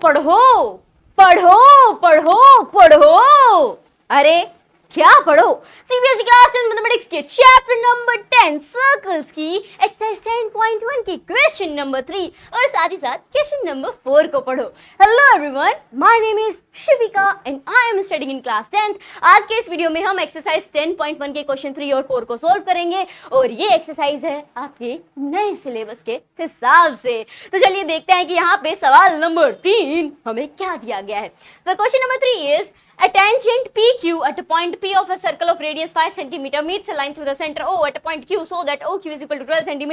पढ़ो पढ़ो पढ़ो पढ़ो। अरे क्या पढ़ो? सीबीएसई क्लास 10 मैथमेटिक्स के चैप्टर नंबर 10 सर्कल्स की एक्सरसाइज 10.1 की क्वेश्चन नंबर 3 और साथ ही साथ क्वेश्चन नंबर 4 को पढ़ो। Hello everyone, my name is Shivika and I am studying in class 10th। आज के इस वीडियो में हम एक्सरसाइज 10.1 के क्वेश्चन 3 और 4 को सोल्व करेंगे और ये एक्सरसाइज है आपके नए सिलेबस के हिसाब से। तो चलिए देखते हैं कि यहाँ पे सवाल नंबर 3 हमें क्या दिया गया है। तो question number 3 is a tangent PQ at a point P of a circle of radius 5 cm meets a line through the center O at a point Q so that OQ is equal to 12 cm.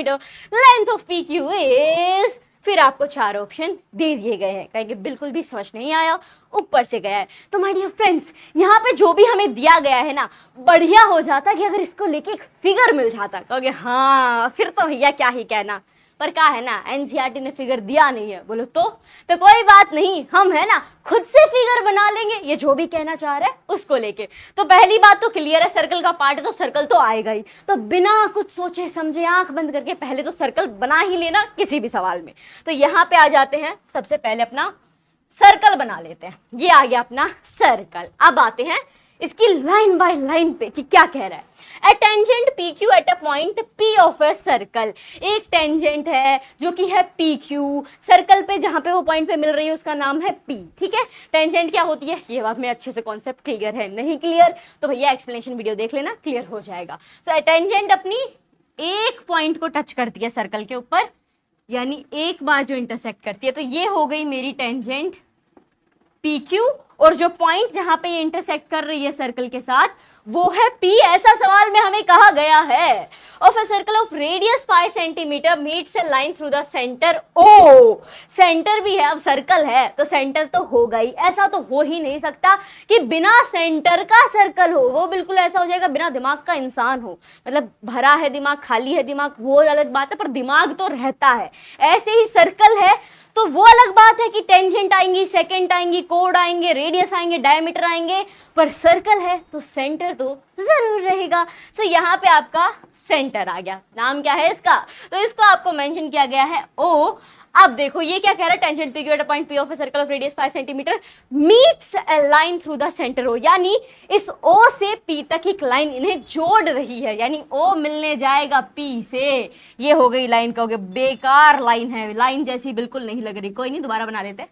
Length of PQ is, फिर आपको 4 option दे दिए गए हैं। कहेंगे बिल्कुल भी समझ नहीं आया, ऊपर से गया है। तो माय डियर फ्रेंड्स, यहाँ पे जो भी हमें दिया गया है ना, बढ़िया हो जाता कि अगर इसको लेके एक फिगर मिल जाता। कहोगे हाँ फिर तो भैया क्या ही कहना, पर क्या है ना, एनसीईआरटी ने फिगर दिया नहीं है। बोलो तो कोई बात नहीं, हम है ना खुद से फिगर बना लेंगे। ये जो भी कहना चाह रहा है उसको लेके। तो पहली बात तो क्लियर है, सर्कल का पार्ट है तो सर्कल तो आएगा ही। तो बिना कुछ सोचे समझे आंख बंद करके पहले तो सर्कल बना ही लेना किसी भी सवाल में। तो यहाँ पे आ जाते हैं, सबसे पहले अपना सर्कल बना लेते हैं। ये आ गया अपना सर्कल। अब आते हैं इसकी लाइन बाय लाइन पे कि क्या कह रहा है। A tangent P Q at a point P of a circle. एक टेंजेंट है जो कि है पी क्यू, सर्कल पे जहां पे वो पॉइंट पे मिल रही है उसका नाम है पी। ठीक है, टेंजेंट क्या होती है ये बात में अच्छे से कॉन्सेप्ट क्लियर है, नहीं क्लियर तो भैया एक्सप्लेनेशन वीडियो देख लेना, क्लियर हो जाएगा। सो टेंजेंट अपनी एक पॉइंट को टच करती है सर्कल के ऊपर, यानी एक बार जो इंटरसेक्ट करती है। तो ये हो गई मेरी टेंजेंट पी क्यू, और जो पॉइंट जहां पे ये इंटरसेक्ट कर रही है सर्कल के साथ वो है P। ऐसा सवाल में हमें कहा गया है of a circle of radius 5 centimetre meets A line through the centre O। Centre भी है, अब सर्कल है तो सेंटर तो होगा ही। ऐसा तो हो ही नहीं सकता कि बिना सेंटर का सर्कल हो। वो बिल्कुल ऐसा हो जाएगा बिना दिमाग का इंसान हो। मतलब भरा है दिमाग, खाली है दिमाग, वो अलग बात है, पर दिमाग तो रहता है। ऐसे ही सर्कल है तो वो अलग बात है कि टेंजेंट आएंगी, सेकेंड आएंगी, कोड आएंगे, रेडियस आएंगे, डायमीटर आएंगे, पर सर्कल है तो सेंटर तो जरूर रहेगा। सो यहाँ पे आपका सेंटर आ गया। नाम क्या है इसका? तो इसको आपको मेंशन किया गया है O। अब देखो ये क्या कह रहा है, tangent P Q at a point P of a circle of radius 5 centimetre meets A line through the centre O। यानी इस O से P तक एक लाइन इन्हें जोड़ रही है, यानी O मिलने जाएगा P से। ये हो गई लाइन। कहोगे बेकार लाइन है, लाइन जैसी बिल्कुल नहीं लग रही। कोई नहीं, दोबारा बना लेते हैं।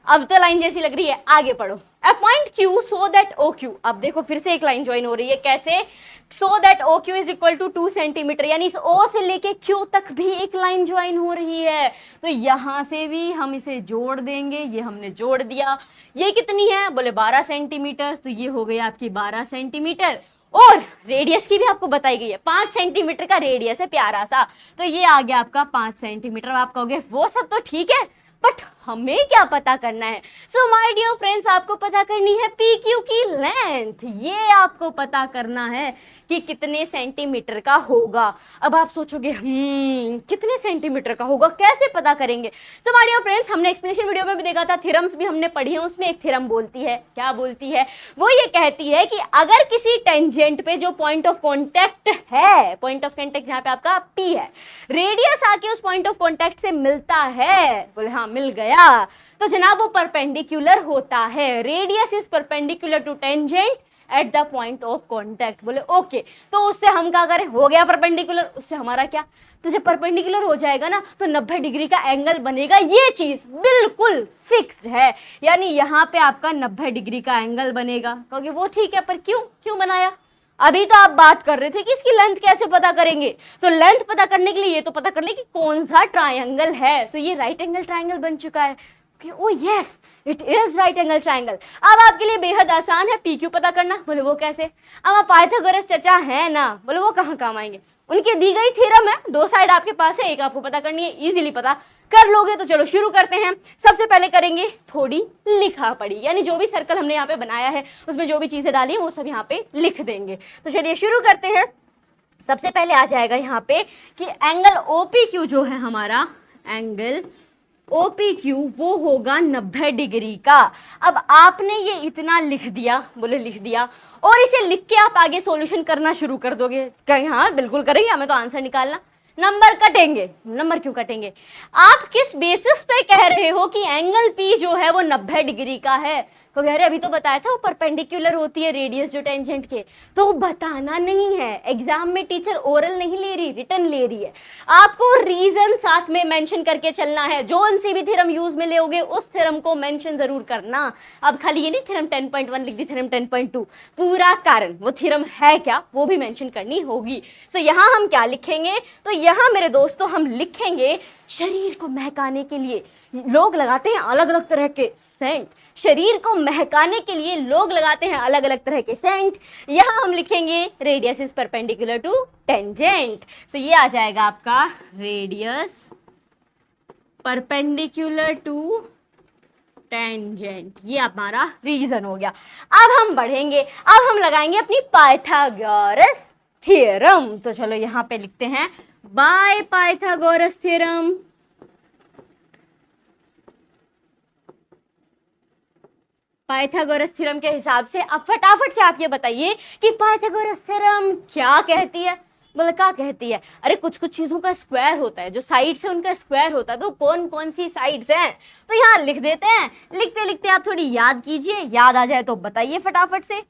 अब तो लाइन जैसी लग रही है, आगे पढ़ो। A point Q so that OQ। अब देखो फिर से एक लाइन ज्वाइन हो रही है। कैसे? so that OQ is equal to 2 centimetre, यानी इस O से लेके Q तक भी एक लाइन ज्वाइन हो रही है। तो यहां से भी हम इसे जोड़ देंगे। ये हमने जोड़ दिया। ये कितनी है? बोले 12 सेंटीमीटर। तो ये हो गई आपकी 12 सेंटीमीटर। और रेडियस की भी आपको बताई गई है, 5 सेंटीमीटर का रेडियस है प्यारा सा। तो ये आ गया आपका 5 सेंटीमीटर। आप कहोगे वो सब तो ठीक है, बट हमें क्या पता करना है? सो माय डियर फ्रेंड्स, आपको पता करनी है पी क्यू की लेंथ। ये आपको पता करना है कि कितने सेंटीमीटर का होगा। अब आप सोचोगे कितने सेंटीमीटर का होगा, कैसे पता करेंगे? सो माय डियर फ्रेंड्स, हमने एक्सप्लेनेशन वीडियो में भी देखा था, थ्योरम्स भी हमने पढ़ी है। उसमें एक थ्योरम बोलती है, क्या बोलती है? वो ये कहती है कि अगर किसी टेंजेंट पे जो पॉइंट ऑफ कॉन्टैक्ट है, पॉइंट ऑफ कॉन्टैक्ट यहाँ पे आपका P है, रेडियस आके उस पॉइंट ऑफ कॉन्टैक्ट से मिलता है, बोले हाँ मिल गया, तो जनाब वो परपेंडिकुलर होता है। Radius is perpendicular to tangent at the point of contact. बोले ओके, तो उससे हम क्या करें? हो गया परपेंडिकुलर, उससे हमारा क्या? तो जब परपेंडिकुलर हो जाएगा ना तो 90 डिग्री का एंगल बनेगा। ये चीज बिल्कुल फिक्स्ड है, यानी यहाँ पे आपका 90 डिग्री का एंगल बनेगा। कहोगे वो ठीक है, पर क्यों बनाया? अभी तो आप बात कर रहे थे कि इसकी लेंथ कैसे पता करेंगे। तो लेंथ पता करने के लिए ये तो पता कर ले कि कौन सा ट्रायंगल है। तो ये राइट एंगल ट्रायंगल बन चुका है। ओ yes, it is right angle triangle. अब आपके लिए बेहद आसान है पी क्यू पता करना। बोले वो कैसे? अब पाइथागोरस चचा है ना, बोले वो कहाँ काम आएंगे? उनकी दी गई थ्योरम है, 2 साइड आपके पास है, एक आपको पता करनी है, इजीली पता कर लोगे। तो चलो शुरू करते हैं। सबसे पहले करेंगे थोड़ी लिखा पढ़ी, यानी जो भी सर्कल हमने यहाँ पे बनाया है उसमें जो भी चीजें डाली है वो सब यहाँ पे लिख देंगे। तो चलिए शुरू करते हैं। सबसे पहले आ जाएगा यहाँ पे कि एंगल OPQ जो है हमारा, एंगल OPQ वो होगा 90 डिग्री का। अब आपने ये इतना लिख दिया, बोले लिख दिया, और इसे लिख के आप आगे सॉल्यूशन करना शुरू कर दोगे। कहीं हाँ बिल्कुल करेंगे, हमें तो आंसर निकालना। नंबर कटेंगे। नंबर क्यों कटेंगे? आप किस बेसिस पे कह रहे हो कि एंगल पी जो है वो 90 डिग्री का है? तो कह रहे अभी तो बताया था वो परपेंडिकुलर होती है रेडियस जो टेंजेंट के, तो बताना नहीं है। एग्जाम में टीचर ओरल नहीं ले रही, रिटन ले रही है। आपको रीजन साथ में मेंशन करके चलना है। जो सी भी थ्योरम यूज में लोगे उस थ्योरम को मेंशन जरूर करना। अब खाली ये नहीं थ्योरम 10.1 लिख दी, थ्योरम 10.2, पूरा कारण वो थ्योरम है क्या वो भी मेंशन करनी होगी। सो यहाँ हम क्या लिखेंगे? तो यहाँ मेरे दोस्तों हम लिखेंगे शरीर को महकाने के लिए लोग लगाते हैं अलग अलग तरह के सेंट। शरीर को महकाने के लिए लोग लगाते हैं अलग अलग तरह के सेंट। यहाँ हम लिखेंगे radius is perpendicular to tangent. So ये आ जाएगा आपका रेडियस परपेंडिकुलर टू टेंजेंट। ये हमारा रीजन हो गया। अब हम बढ़ेंगे, अब हम लगाएंगे अपनी पाइथागोरस थ्योरम। तो चलो यहाँ पे लिखते हैं by Pythagoras theorem. Pythagoras theorem के हिसाब से अब फटाफट से आप ये बताइए कि पाइथागोरस थ्योरम क्या कहती है। बोले क्या कहती है? अरे कुछ कुछ चीजों का स्क्वायर होता है, जो साइड्स है उनका स्क्वायर होता है। तो कौन कौन सी साइड्स हैं? तो यहाँ लिख देते हैं। लिखते लिखते आप थोड़ी याद कीजिए, याद आ जाए तो बताइए फटाफट से।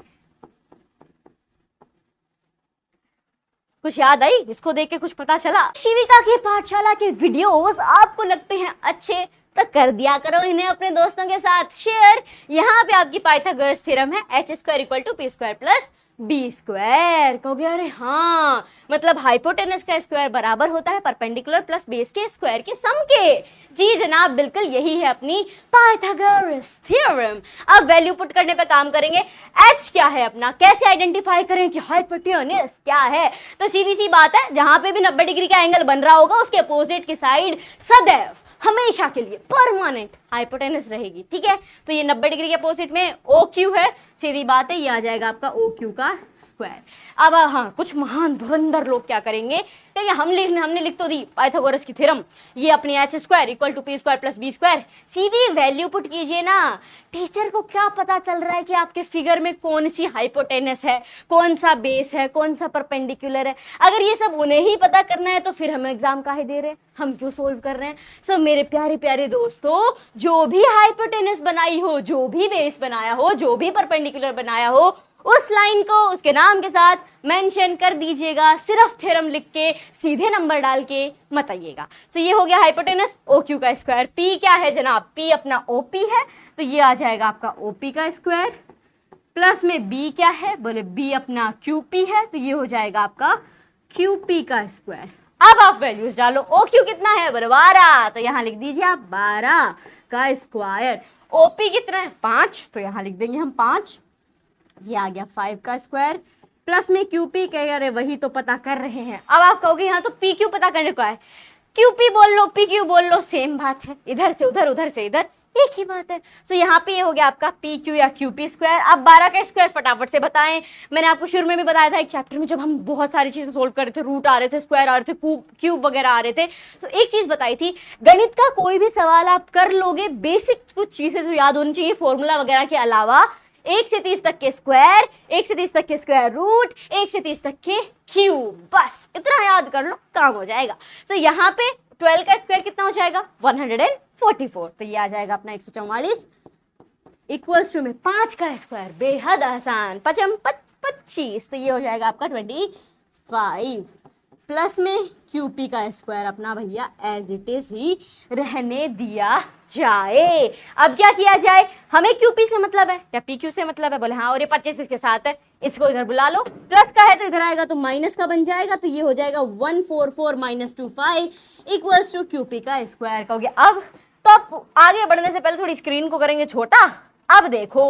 कुछ याद आई? इसको देख के कुछ पता चला? शिविका की पाठशाला के वीडियोस आपको लगते हैं अच्छे तो कर दिया करो इन्हें अपने दोस्तों के साथ शेयर। यहाँ पे आपकी पाइथागोरस थ्योरम है h² = p² + b²। कहोगे अरे हाँ, मतलब हाइपोटेनस का स्क्वायर बराबर होता है परपेंडिकुलर प्लस बेस के स्क्वायर के सम के। जी जनाब, बिल्कुल यही है अपनी पाइथागोरस थ्योरम। अब वैल्यू पुट करने पे काम करेंगे। h क्या है अपना, कैसे आइडेंटिफाई करें कि हाइपोटेनस क्या है? तो सीधी सी बात है, जहां पे भी 90 डिग्री का एंगल बन रहा होगा उसके अपोजिट की साइड सदैव हमेशा के लिए परमानेंट हाइपोटेनस रहेगी। ठीक है, तो ये 90 डिग्री के अपोजिट में OQ है। सीधी बात है, ये आ जाएगा आपका OQ का स्क्वायर। अब हाँ, कुछ महान धुरंधर लोग क्या करेंगे, क्योंकि हमने लिख तो दी पाइथागोरस की थ्योरम, ये अपनी h² = p² + b²। सीधी वैल्यू पुट कीजिए ना। टीचर को क्या पता चल रहा है कि आपके फिगर में कौन सी हाइपोटेनस है, कौन सा बेस है, कौन सा परपेंडिकुलर है? अगर ये सब उन्हें ही पता करना है तो फिर हम एग्जाम काहे दे रहे हैं, हम क्यों सोल्व कर रहे हैं? सो मेरे प्यारे प्यारे दोस्तों, जो भी हाइपोटेनस बनाई हो, जो भी बेस बनाया हो, जो भी परपेंडिकुलर बनाया हो, उस लाइन को उसके नाम के साथ मेंशन कर दीजिएगा। सिर्फ थ्योरम लिख के सीधे नंबर डाल के मत आइएगा। सो ये हो गया हाइपोटेनस OQ का स्क्वायर। P क्या है जनाब? P अपना OP है, तो ये आ जाएगा आपका OP का स्क्वायर। प्लस में B क्या है? बोले B अपना QP है, तो ये हो जाएगा आपका QP का स्क्वायर। अब आप वैल्यूज डालो। OQ कितना है? बोले 12, तो यहाँ लिख दीजिए आप 12 का स्क्वायर। OP कितना है? 5, तो यहाँ लिख देंगे हम 5। ये आ गया 5 का स्क्वायर। प्लस में QP कह रहे वही तो पता कर रहे हैं। अब आप कहोगे यहाँ तो PQ पता करने को है, QP बोल लो, PQ बोल लो, सेम बात है। इधर से उधर, उधर से इधर, एक ही बात है। सो यहाँ पे ये हो गया आपका PQ या QP स्क्वायर। अब 12 का स्क्वायर फटाफट से बताएं। मैंने आपको शुरू में भी बताया था एक चैप्टर में, जब हम बहुत सारी चीजें सोल्व कर रहे थे, रूट आ रहे थे, स्क्वायर आ रहे थे, क्यूब वगैरह आ रहे थे, तो एक चीज बताई थी, गणित का कोई भी सवाल आप कर लोगे, बेसिक कुछ चीजें जो याद होनी चाहिए फॉर्मूला वगैरह के अलावा, 1 से 30 तक के स्क्वायर, 1 से 30 तक के स्क्वायर रूट, 1 से 30 तक के क्यूब, बस इतना याद कर लो, काम हो जाएगा। सो यहाँ पे 12 का स्क्वायर कितना हो जाएगा? 144, तो ये आ जाएगा अपना 144 इक्वल्स टू में 5 का स्क्वायर, बेहद आसान, 5 25, तो ये हो जाएगा आपका 25। प्लस में QP का स्क्वायर अपना भैया एज इट इज ही रहने दिया जाए। अब क्या किया जाए? हमें QP से मतलब है या PQ से मतलब है? बोले हाँ, और ये 25 इसके साथ है, इसको इधर बुला लो। प्लस का है तो इधर आएगा तो माइनस का बन जाएगा, तो ये हो जाएगा 144 - 25 इक्वल्स टू QP का स्क्वायर। कहोगे अब तो आप आगे बढ़ने से पहले थोड़ी स्क्रीन को करेंगे छोटा। अब देखो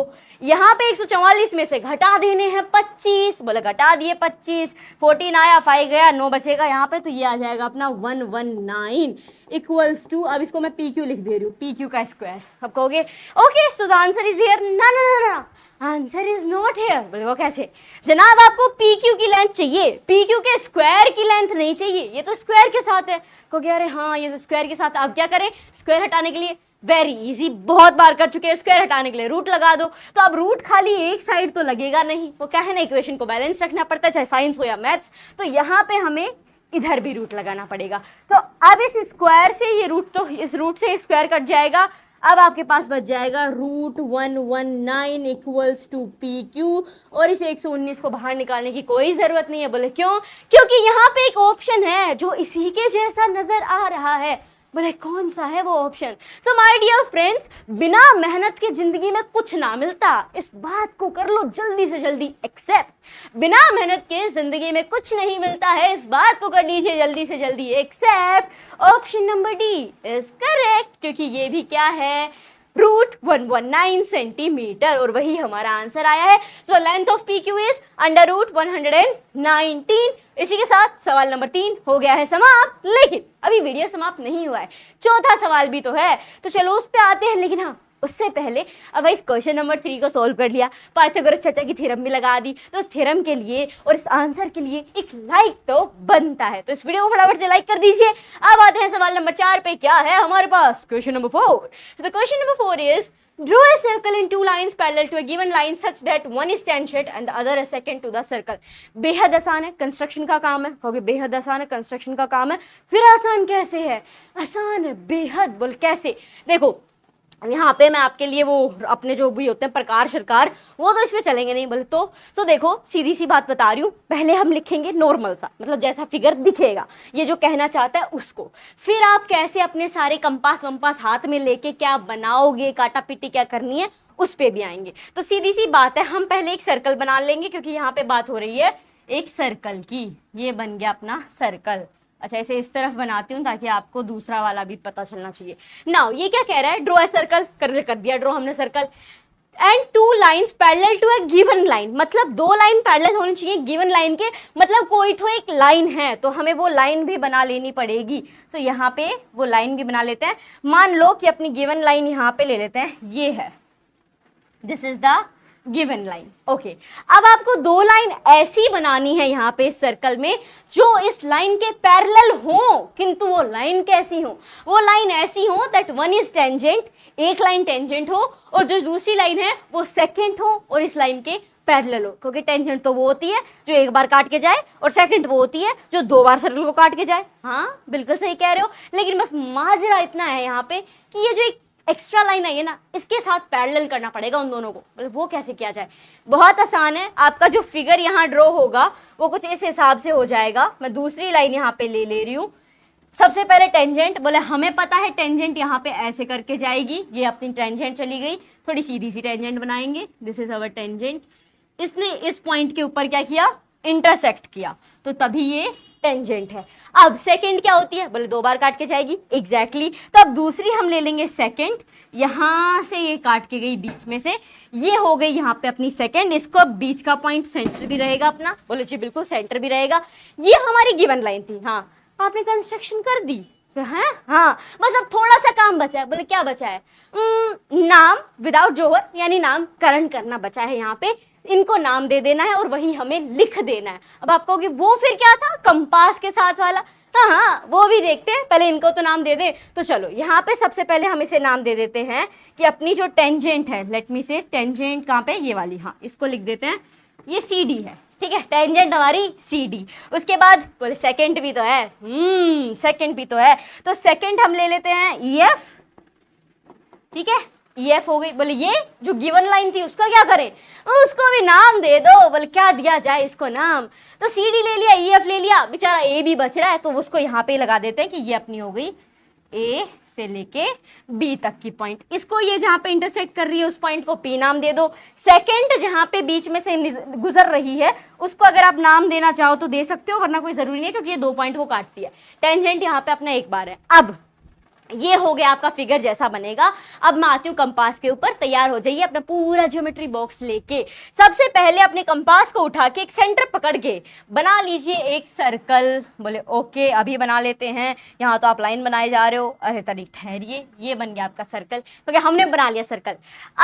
यहाँ पे 144 में से घटा देने हैं 25, बोले घटा दिए 25, 14 आया, 5 गया, 9 बचेगा यहाँ पे, तो ये आ जाएगा अपना 119 इक्वल्स टू, अब इसको मैं PQ लिख दे रही हूँ, PQ का स्क्वायर। अब कहोगे okay so the answer is here. ना ना ना ना, आंसर इज नॉट हियर। बोले वो कैसे जनाब? आपको PQ की लेंथ चाहिए, PQ के स्क्वायर की लेंथ नहीं चाहिए, ये तो स्क्वायर के साथ है। कहोगे अरे हाँ ये तो स्क्वायर के साथ, अब क्या करें स्क्वायर हटाने के लिए? वेरी इजी, बहुत बार कर चुके हैं। स्क्वायर हटाने के लिए रूट लगा दो, तो अब रूट खाली एक साइड तो लगेगा नहीं, वो क्या है ना, इक्वेशन को बैलेंस रखना पड़ता है, चाहे साइंस हो या मैथ्स। तो यहाँ पे हमें इधर भी रूट लगाना पड़ेगा। तो अब इस स्क्वायर से ये रूट, तो इस रूट से स्क्वायर कट जाएगा। अब आपके पास बच जाएगा √119 इक्वल्स टू PQ, और इस 119 को बाहर निकालने की कोई ज़रूरत नहीं है। बोले क्यों? क्योंकि यहाँ पे एक ऑप्शन है जो इसी के जैसा नज़र आ रहा है। बोले कौन सा है वो option? So my dear friends, बिना मेहनत के जिंदगी में कुछ ना मिलता, इस बात को कर लो जल्दी से जल्दी एक्सेप्ट। बिना मेहनत के जिंदगी में कुछ नहीं मिलता है, इस बात को कर लीजिए जल्दी से जल्दी accept. Option number D is correct, क्योंकि ये भी क्या है, √119 सेंटीमीटर, और वही हमारा आंसर आया है। So length of PQ is √119। इसी के साथ सवाल नंबर 3 हो गया है समाप्त। लेकिन अभी वीडियो समाप्त नहीं हुआ है, चौथा सवाल भी तो है, तो चलो उस पे आते हैं। लेकिन हाँ, उससे पहले अब इस क्वेश्चन नंबर 3 को सॉल्व कर लिया, पाइथागोरस चाचा की थ्योरम भी लगा दी, तो उस थ्योरम के लिए और इस आंसर के लिए एक लाइक तो बनता है। तो इस वीडियो को फटाफट से लाइक कर दीजिए। अब आते हैं सवाल नंबर 4 पे। क्या है हमारे पास? Question number 4। So the question number 4 is, draw a circle in two lines parallel to a given line such that one is tangent and the other is secant to the circle। बेहद आसान है, construction का काम है। कहोगे बेहद आसान है, कंस्ट्रक्शन का काम है, फिर आसान कैसे है? आसान है बेहद। बोल कैसे? देखो यहाँ पे मैं आपके लिए वो अपने जो भी होते हैं प्रकार शरकार, वो तो इसमें चलेंगे नहीं। बोले तो देखो सीधी सी बात बता रही हूँ, पहले हम लिखेंगे नॉर्मल सा, मतलब जैसा फिगर दिखेगा, ये जो कहना चाहता है उसको। फिर आप कैसे अपने सारे कंपास वंपास हाथ में लेके क्या बनाओगे, काटा पिट्टी क्या करनी है, उस पे भी आएंगे। तो सीधी सी बात है, हम पहले एक सर्कल बना लेंगे, क्योंकि यहाँ पे बात हो रही है एक सर्कल की। ये बन गया अपना सर्कल। अच्छा, इसे इस तरफ बनाती हूँ ताकि आपको दूसरा वाला भी पता चलना चाहिए। नाउ ये क्या कह रहा है? Draw a circle. कर दिया ड्रॉ हमने circle. And two lines parallel to a given line, मतलब दो लाइन पैरेलल होनी चाहिए गिवन लाइन के, मतलब कोई तो एक लाइन है, तो हमें वो लाइन भी बना लेनी पड़ेगी। सो यहाँ पे वो लाइन भी बना लेते हैं। मान लो कि अपनी गिवन लाइन यहाँ पे ले लेते हैं, ये है, this is the given line. Okay, अब आपको दो लाइन ऐसी बनानी है यहाँ पे सर्कल में जो इस लाइन के पैरेलल हो, किंतु वो लाइन कैसी हो? वो लाइन ऐसी हो दैट वन इज टेंजेंट, एक लाइन टेंजेंट हो, और जो दूसरी लाइन है वो सेकेंड हो और इस लाइन के पैरेलल हो। क्योंकि टेंजेंट तो वो होती है जो एक बार काट के जाए, और सेकंड वो होती है जो दो बार सर्कल को काट के जाए। हाँ बिल्कुल सही कह रहे हो, लेकिन बस माजरा इतना है यहाँ पे कि ये जो एक एक्स्ट्रा लाइन आई है ना, इसके साथ पैरेलल करना पड़ेगा उन दोनों को। मतलब वो कैसे किया जाए? बहुत आसान है। आपका जो फिगर यहाँ ड्रॉ होगा वो कुछ इस हिसाब से हो जाएगा। मैं दूसरी लाइन यहाँ पे ले रही हूँ। सबसे पहले टेंजेंट, बोले हमें पता है टेंजेंट यहाँ पे ऐसे करके जाएगी, ये अपनी टेंजेंट चली गई। थोड़ी सीधी सी टेंजेंट बनाएंगे, दिस इज अवर टेंजेंट। इसने इस पॉइंट के ऊपर क्या किया? इंटरसेक्ट किया, तो तभी ये टेंजेंट है। अब सेकंड क्या होती है? बोले दो बार काट के जाएगी, एग्जैक्टली। तो अब दूसरी हम ले लेंगे सेकंड, यहां से ये काट के गई बीच में से, ये हो गई यहाँ पे अपनी सेकंड। इसको अब बीच का पॉइंट सेंटर भी रहेगा अपना। बोले जी बिल्कुल सेंटर भी रहेगा। ये हमारी गिवन लाइन थी। हाँ, आपने कंस्ट्रक्शन कर दी है। हाँ, बस अब थोड़ा सा काम बचा है। बोले क्या बचा है? नाम विदाउट जोहर, यानी नामकरण करना बचा है। यहाँ पे इनको नाम दे देना है और वही हमें लिख देना है। अब आप कहोगे वो फिर क्या था? कंपास के साथ वाला। हाँ, वो भी देखते हैं, पहले इनको तो नाम दे दे। तो चलो यहाँ पे सबसे पहले हम इसे नाम दे देते हैं कि अपनी जो टेंजेंट है, लेट मी से, टेंजेंट कहाँ पे? ये वाली। हाँ, इसको लिख देते हैं, ये CD है। ठीक है, टेंजेंट हमारी CD। उसके बाद बोले सेकंड भी तो है। सेकंड भी तो है, तो सेकंड हम ले लेते हैं EF। ठीक है, EF हो गई। बोले ये जो गिवन लाइन थी उसका क्या करें? उसको भी नाम दे दो। बोले क्या दिया जाए इसको नाम? तो CD ले लिया, EF ले लिया, बेचारा A भी बच रहा है, तो उसको यहाँ पे लगा देते हैं कि ये अपनी हो गई A से लेके B तक की पॉइंट। इसको ये जहाँ पे इंटरसेक्ट कर रही है उस पॉइंट को P नाम दे दो। सेकंड जहाँ पे बीच में से गुजर रही है उसको अगर आप नाम देना चाहो तो दे सकते हो, वरना कोई जरूरी नहीं है, क्योंकि ये दो पॉइंट वो काटती है। टेंजेंट यहाँ पे अपना एक बार है। अब ये हो गया आपका फिगर जैसा बनेगा। अब मैं आती हूँ कंपास के ऊपर। तैयार हो जाइए अपना पूरा ज्योमेट्री बॉक्स लेके। सबसे पहले अपने कंपास को उठा के एक सेंटर पकड़ के बना लीजिए एक सर्कल। बोले ओके, अभी बना लेते हैं। यहाँ तो आप लाइन बनाए जा रहे हो। अरे तरीक ठहरिए, ये बन गया आपका सर्कल, क्योंकि हमने बना लिया सर्कल।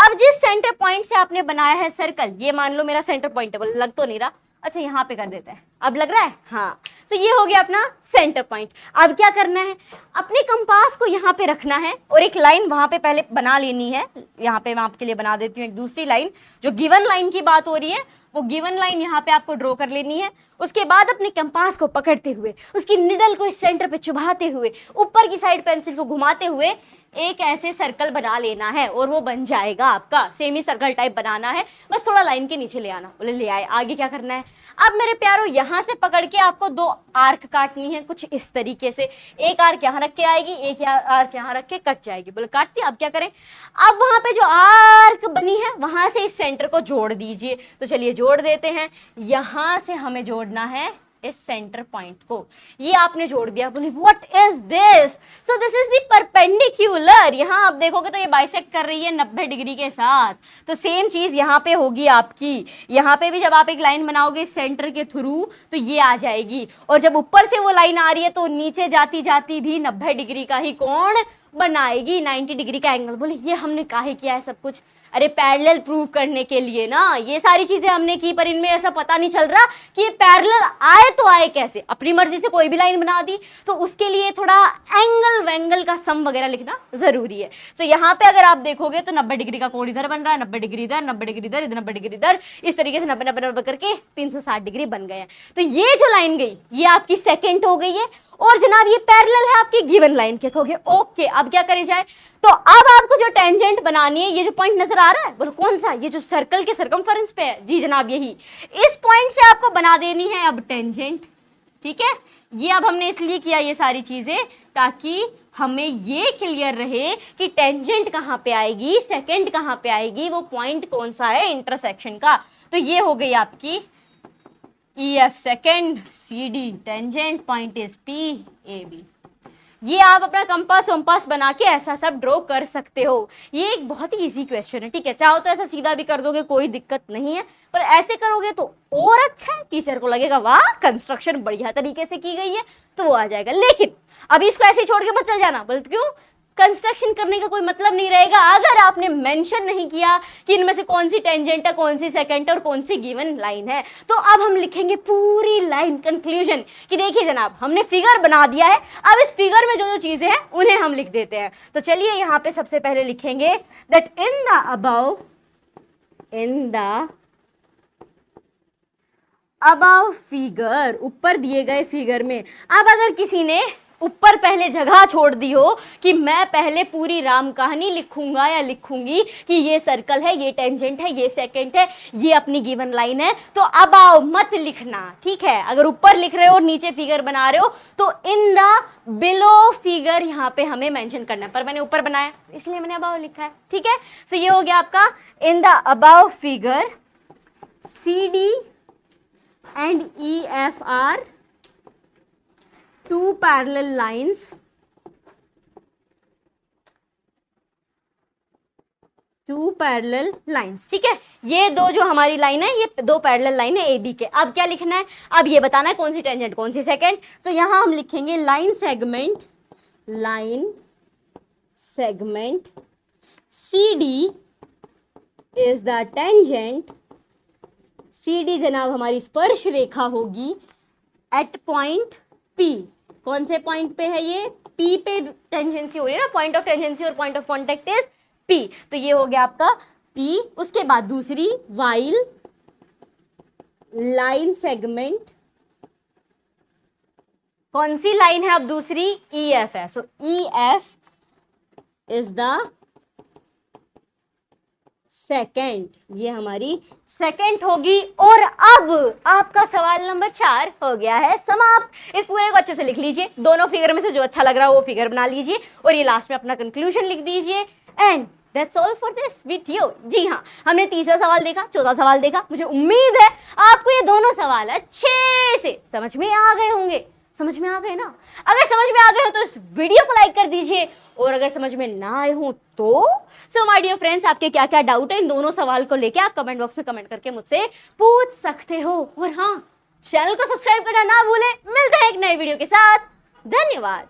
अब जिस सेंटर पॉइंट से आपने बनाया है सर्कल, ये मान लो मेरा सेंटर पॉइंट है। बोले लग तो नहीं रहा। अच्छा, यहाँ पे कर देते हैं। अब लग रहा है? हाँ। तो ये हो गया अपना सेंटर पॉइंट। अब क्या करना है? अपने कंपास को यहाँ पे रखना है और एक लाइन वहाँ पे पहले बना लेनी है। यहाँ पे मैं आपके लिए बना देती हूँ एक दूसरी लाइन। जो गिवन लाइन की बात हो रही है वो गिवन लाइन यहाँ पे आपको ड्रॉ कर लेनी है। उसके बाद अपने कंपास को पकड़ते हुए, उसकी निडल को इस सेंटर पे चुभाते हुए, ऊपर की साइड पेंसिल को घुमाते हुए एक ऐसे सर्कल बना लेना है और वो बन जाएगा आपका सेमी सर्कल टाइप बनाना है। बस थोड़ा लाइन के नीचे ले आना। बोले ले आए, आगे क्या करना है? अब मेरे प्यारों यहाँ से पकड़ के आपको 2 आर्क काटनी है कुछ इस तरीके से। एक आर्क यहाँ रख के आएगी, एक आर्क यहाँ रख के कट जाएगी। बोले काट दी, अब क्या करें? अब वहां पे जो आर्क बनी है वहां से इस सेंटर को जोड़ दीजिए। तो चलिए जोड़ देते हैं। यहां से हमें जोड़ना है इस सेंटर पॉइंट को। ये आपने जोड़ दिया। बोले what is this? So this is the perpendicular. यहां आप देखोगे तो ये बाइसेक्ट कर रही है 90 डिग्री के साथ। तो सेम चीज यहां पे होगी आपकी। यहां पे भी जब आप एक लाइन बनाओगे सेंटर के थ्रू तो ये आ जाएगी, और जब ऊपर से वो लाइन आ रही है तो नीचे जाती जाती भी 90 डिग्री का ही कोण बनाएगी, 90 डिग्री का एंगल। बोले ये हमने काहे किया है सब कुछ? अरे पैरेलल प्रूव करने के लिए ना, ये सारी चीजें हमने की, पर इनमें ऐसा पता नहीं चल रहा कि ये पैरेलल आए तो आए कैसे। अपनी मर्जी से कोई भी लाइन बना दी तो उसके लिए थोड़ा एंगल वेंगल का सम वगैरह लिखना जरूरी है। तो यहाँ पे अगर आप देखोगे तो 90 डिग्री का कोण इधर बन रहा है, 90 डिग्री इधर, 90 डिग्री इधर, इधर 90 डिग्री इधर, इस तरीके से 90 90 90 करके 360 डिग्री बन गए हैं। तो ये जो लाइन गई ये आपकी सेकेंड हो गई है, और जनाब ये पैरेलल है आपकी गिवन लाइन के। कहोगे ओके अब क्या करे जाए? तो अब आपको जो टेंजेंट बनानी है, ये जो पॉइंट नजर आ रहा है, बोलो कौन सा? ये जो सर्कल के सर्कमफेरेंस पे है, जी जनाब यही। इस पॉइंट से आपको बना देनी है अब टेंजेंट। ठीक है, ये अब हमने इसलिए किया ये सारी चीजें ताकि हमें ये क्लियर रहे कि टेंजेंट कहाँ पे आएगी, सेकेंड कहाँ पे आएगी, वो पॉइंट कौन सा है इंटरसेक्शन का। तो ये हो गई आपकी EF second, CD tangent, point is PAB। ये आप अपना कंपास वंपास बना के ऐसा सब ड्रॉ कर सकते हो। ये एक बहुत ही इजी क्वेश्चन है। ठीक है, चाहो तो ऐसा सीधा भी कर दोगे, कोई दिक्कत नहीं है, पर ऐसे करोगे तो और अच्छा है। टीचर को लगेगा वाह कंस्ट्रक्शन बढ़िया तरीके से की गई है, तो वो आ जाएगा। लेकिन अभी इसको ऐसे ही छोड़ के मत चल जाना। बोलते क्यों? कंस्ट्रक्शन करने का कोई मतलब नहीं रहेगा अगर आपने मेंशन नहीं किया कि इनमें से कौन सी टेंजेंट है, कौन सी सेकेंड और कौन सी गिवन लाइन है। तो अब हम लिखेंगे पूरी लाइन कंक्लूजन कि देखिए जनाब हमने फिगर बना दिया है, अब इस फिगर में जो जो चीजें हैं उन्हें हम लिख देते हैं। तो चलिए यहाँ पे सबसे पहले लिखेंगे that in the above figure, ऊपर दिए गए फिगर में। अब अगर किसी ने ऊपर पहले जगह छोड़ दी हो कि मैं पहले पूरी राम कहानी लिखूंगा या लिखूंगी कि ये सर्कल है, ये टेंजेंट है, ये सेकेंड है, ये अपनी गिवन लाइन है, तो अब आओ मत लिखना। ठीक है, अगर ऊपर लिख रहे हो और नीचे फिगर बना रहे हो तो इन द बिलो फिगर यहाँ पे हमें मेंशन करना है। पर मैंने ऊपर बनाया इसलिए मैंने अबाव लिखा है। ठीक है, सो ये हो गया आपका in the above figure CD and EF are two parallel lines ठीक है, ये दो जो हमारी लाइन है ये 2 पैरेलल लाइन है AB के। अब क्या लिखना है? अब ये बताना है कौन सी टेंजेंट कौन सी सेकेंड। सो यहां हम लिखेंगे line segment CD is the tangent. CD जनाब हमारी स्पर्श रेखा होगी एट पॉइंट P। कौन से पॉइंट पे है ये? P पे टेंजेंसी हो रही है ना, पॉइंट ऑफ टेंजेंसी और point of contact is P। तो ये हो गया आपका P। उसके बाद दूसरी वाइल लाइन सेगमेंट, कौन सी लाइन है अब दूसरी? EF है। सो EF इज द सेकेंड, ये हमारी सेकेंड होगी। और अब आपका सवाल नंबर 4 हो गया है समाप्त। इस पूरे को अच्छे से लिख लीजिए, दोनों फिगर में से जो अच्छा लग रहा है वो फिगर बना लीजिए और ये लास्ट में अपना कंक्लूजन लिख दीजिए। And that's all for this video. जी हाँ, हमने तीसरा सवाल देखा, चौथा सवाल देखा। मुझे उम्मीद है आपको ये दोनों सवाल अच्छे से समझ में आ गए होंगे। समझ में आ गए ना? अगर समझ में आ गए हो तो इस वीडियो को लाइक कर दीजिए, और अगर समझ में ना आए हो तो सो माय डियर फ्रेंड्स, आपके क्या क्या डाउट है इन दोनों सवाल को लेके आप कमेंट बॉक्स में कमेंट करके मुझसे पूछ सकते हो। और हाँ, चैनल को सब्सक्राइब करना ना भूलें। मिलते हैं एक नए वीडियो के साथ। धन्यवाद।